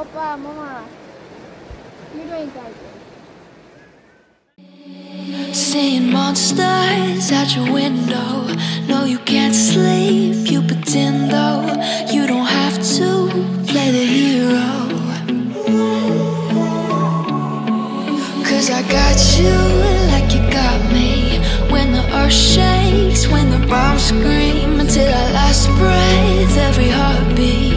Papa, mama, hier doorheen kijken. Seeing monsters out your window. No, you can't sleep, you pretend though. You don't have to play the hero. 'Cause I got you like you got me. When the earth shakes, when the bombs scream, until our last breath, every heartbeat.